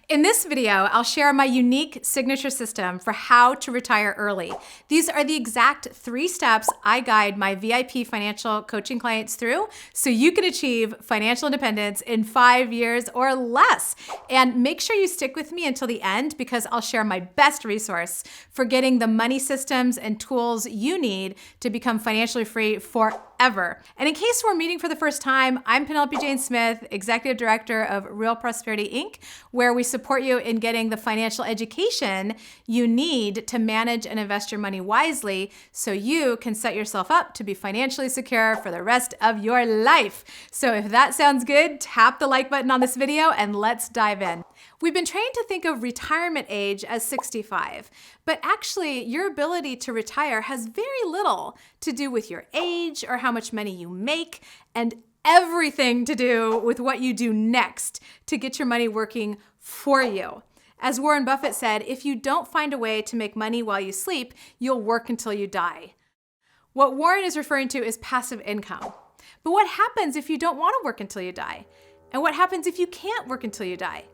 In this video, I'll share my unique signature system for how to retire early. These are the exact 3 steps I guide my VIP financial coaching clients through so you can achieve financial independence in 5 years or less. And make sure you stick with me until the end because I'll share my best resource for getting the money systems and tools you need to become financially free forever. And in case we're meeting for the first time, I'm Penelope Jane Smith, Executive Director of Real Prosperity, Inc., where we support you in getting the financial education you need to manage and invest your money wisely so you can set yourself up to be financially secure for the rest of your life. So if that sounds good, tap the like button on this video and let's dive in. We've been trained to think of retirement age as 65, but actually your ability to retire has very little to do with your age or how much money you make, and everything to do with what you do next to get your money working for you. As Warren Buffett said, if you don't find a way to make money while you sleep, you'll work until you die. What Warren is referring to is passive income. But what happens if you don't want to work until you die? And what happens if you can't work until you die?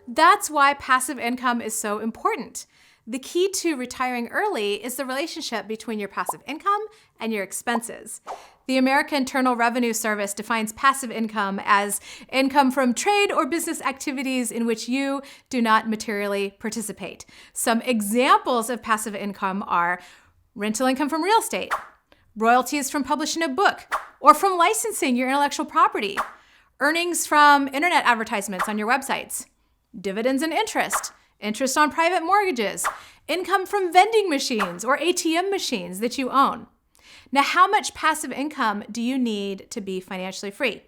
That's why passive income is so important. The key to retiring early is the relationship between your passive income and your expenses. The American Internal Revenue Service defines passive income as income from trade or business activities in which you do not materially participate. Some examples of passive income are rental income from real estate, royalties from publishing a book, or from licensing your intellectual property, earnings from internet advertisements on your websites, dividends and interest on private mortgages, income from vending machines or ATM machines that you own. Now, how much passive income do you need to be financially free?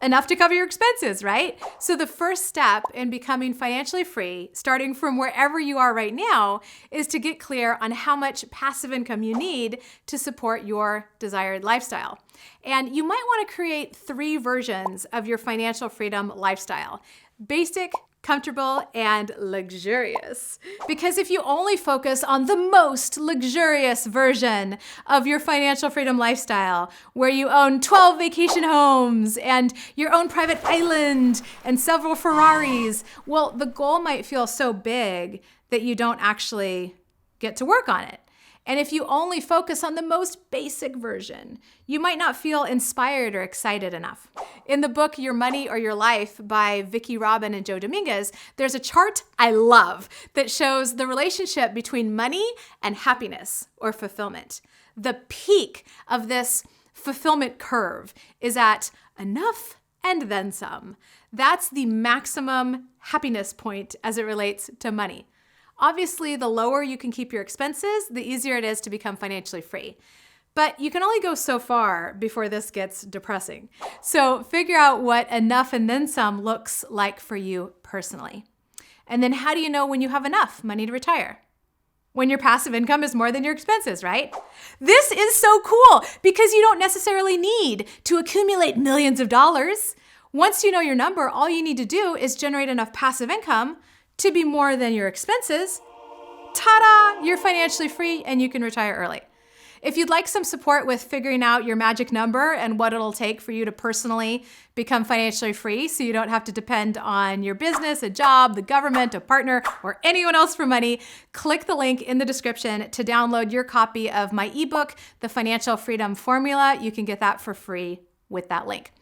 Enough to cover your expenses, right? So the first step in becoming financially free, starting from wherever you are right now, is to get clear on how much passive income you need to support your desired lifestyle. And you might want to create 3 versions of your financial freedom lifestyle: basic, comfortable, and luxurious. Because if you only focus on the most luxurious version of your financial freedom lifestyle, where you own 12 vacation homes and your own private island and several Ferraris, well, the goal might feel so big that you don't actually get to work on it. And if you only focus on the most basic version, you might not feel inspired or excited enough. In the book, Your Money or Your Life by Vicki Robin and Joe Dominguez, there's a chart I love that shows the relationship between money and happiness or fulfillment. The peak of this fulfillment curve is at enough and then some. That's the maximum happiness point as it relates to money. Obviously, the lower you can keep your expenses, the easier it is to become financially free. But you can only go so far before this gets depressing. So figure out what enough and then some looks like for you personally. And then how do you know when you have enough money to retire? When your passive income is more than your expenses, right? This is so cool because you don't necessarily need to accumulate millions of dollars. Once you know your number, all you need to do is generate enough passive income to be more than your expenses. Ta-da! You're financially free and you can retire early. If you'd like some support with figuring out your magic number and what it'll take for you to personally become financially free so you don't have to depend on your business, a job, the government, a partner, or anyone else for money, click the link in the description to download your copy of my ebook, The Financial Freedom Formula. You can get that for free with that link.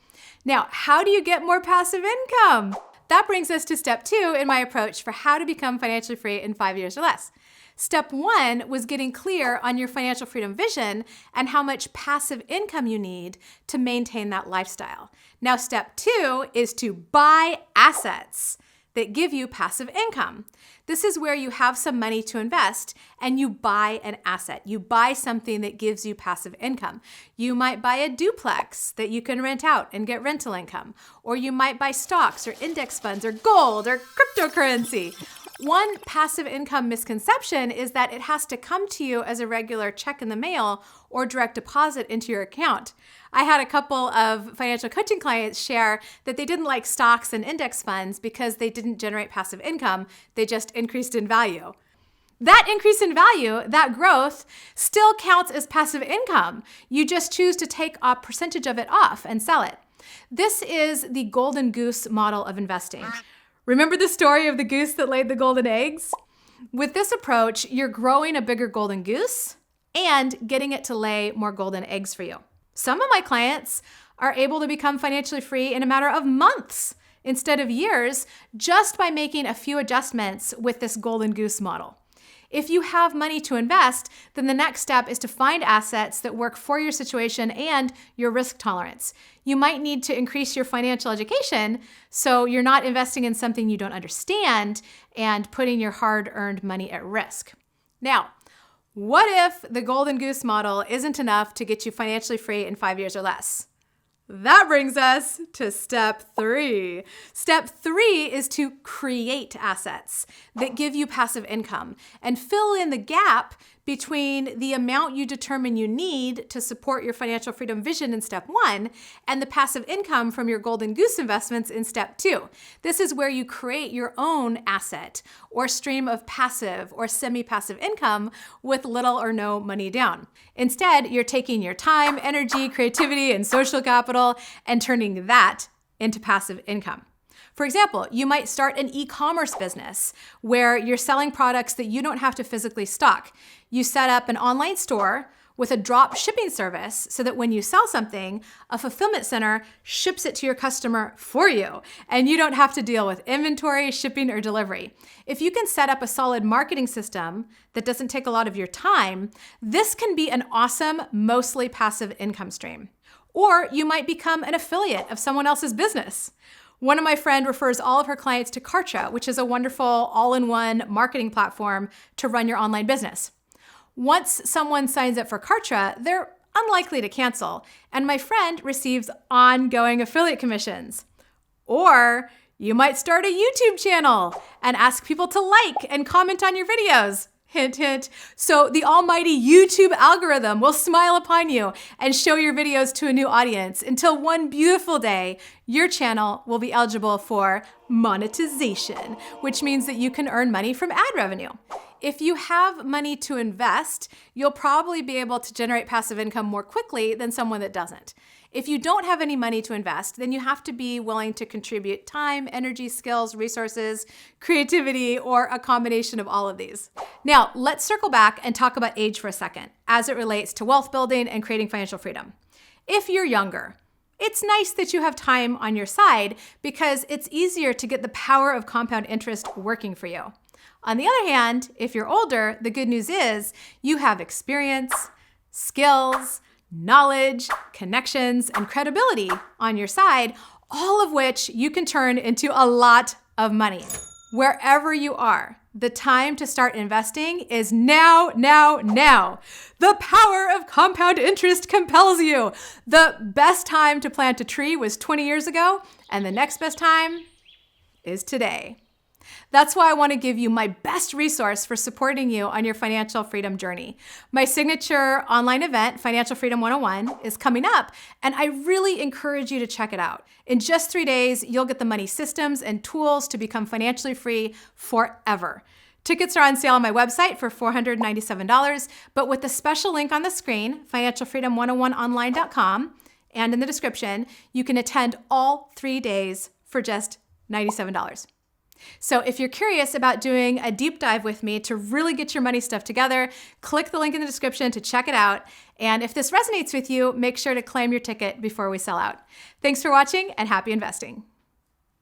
Now, how do you get more passive income? That brings us to step 2 in my approach for how to become financially free in 5 years or less. Step 1 was getting clear on your financial freedom vision and how much passive income you need to maintain that lifestyle. Now, step 2 is to buy assets that give you passive income. This is where you have some money to invest and you buy an asset. You buy something that gives you passive income. You might buy a duplex that you can rent out and get rental income, or you might buy stocks or index funds or gold or cryptocurrency. One passive income misconception is that it has to come to you as a regular check in the mail or direct deposit into your account. I had a couple of financial coaching clients share that they didn't like stocks and index funds because they didn't generate passive income. They just increased in value. That increase in value, that growth, still counts as passive income. You just choose to take a percentage of it off and sell it. This is the golden goose model of investing. Remember the story of the goose that laid the golden eggs? With this approach, you're growing a bigger golden goose and getting it to lay more golden eggs for you. Some of my clients are able to become financially free in a matter of months instead of years just by making a few adjustments with this golden goose model. If you have money to invest, then the next step is to find assets that work for your situation and your risk tolerance. You might need to increase your financial education so you're not investing in something you don't understand and putting your hard-earned money at risk. Now, what if the golden goose model isn't enough to get you financially free in 5 years or less? That brings us to step 3. Step 3 is to create assets that give you passive income and fill in the gap between the amount you determine you need to support your financial freedom vision in step 1 and the passive income from your golden goose investments in step 2. This is where you create your own asset or stream of passive or semi-passive income with little or no money down. Instead, you're taking your time, energy, creativity, and social capital and turning that into passive income. For example, you might start an e-commerce business where you're selling products that you don't have to physically stock. You set up an online store with a drop shipping service so that when you sell something, a fulfillment center ships it to your customer for you, and you don't have to deal with inventory, shipping, or delivery. If you can set up a solid marketing system that doesn't take a lot of your time, this can be an awesome, mostly passive income stream. Or you might become an affiliate of someone else's business. One of my friends refers all of her clients to Kartra, which is a wonderful all-in-one marketing platform to run your online business. Once someone signs up for Kartra, they're unlikely to cancel, and my friend receives ongoing affiliate commissions. Or you might start a YouTube channel and ask people to like and comment on your videos. Hint, hint. So the almighty YouTube algorithm will smile upon you and show your videos to a new audience until one beautiful day, your channel will be eligible for monetization, which means that you can earn money from ad revenue. If you have money to invest, you'll probably be able to generate passive income more quickly than someone that doesn't. If you don't have any money to invest, then you have to be willing to contribute time, energy, skills, resources, creativity, or a combination of all of these. Now, let's circle back and talk about age for a second as it relates to wealth building and creating financial freedom. If you're younger, it's nice that you have time on your side because it's easier to get the power of compound interest working for you. On the other hand, if you're older, the good news is you have experience, skills, knowledge, connections, and credibility on your side, all of which you can turn into a lot of money. Wherever you are, the time to start investing is now, now, now. The power of compound interest compels you. The best time to plant a tree was 20 years ago, and the next best time is today. That's why I want to give you my best resource for supporting you on your financial freedom journey. My signature online event, Financial Freedom 101, is coming up, and I really encourage you to check it out. In just 3 days, you'll get the money systems and tools to become financially free forever. Tickets are on sale on my website for $497, but with the special link on the screen, financialfreedom101online.com, and in the description, you can attend all 3 days for just $97. So if you're curious about doing a deep dive with me to really get your money stuff together, click the link in the description to check it out. And if this resonates with you, make sure to claim your ticket before we sell out. Thanks for watching and happy investing.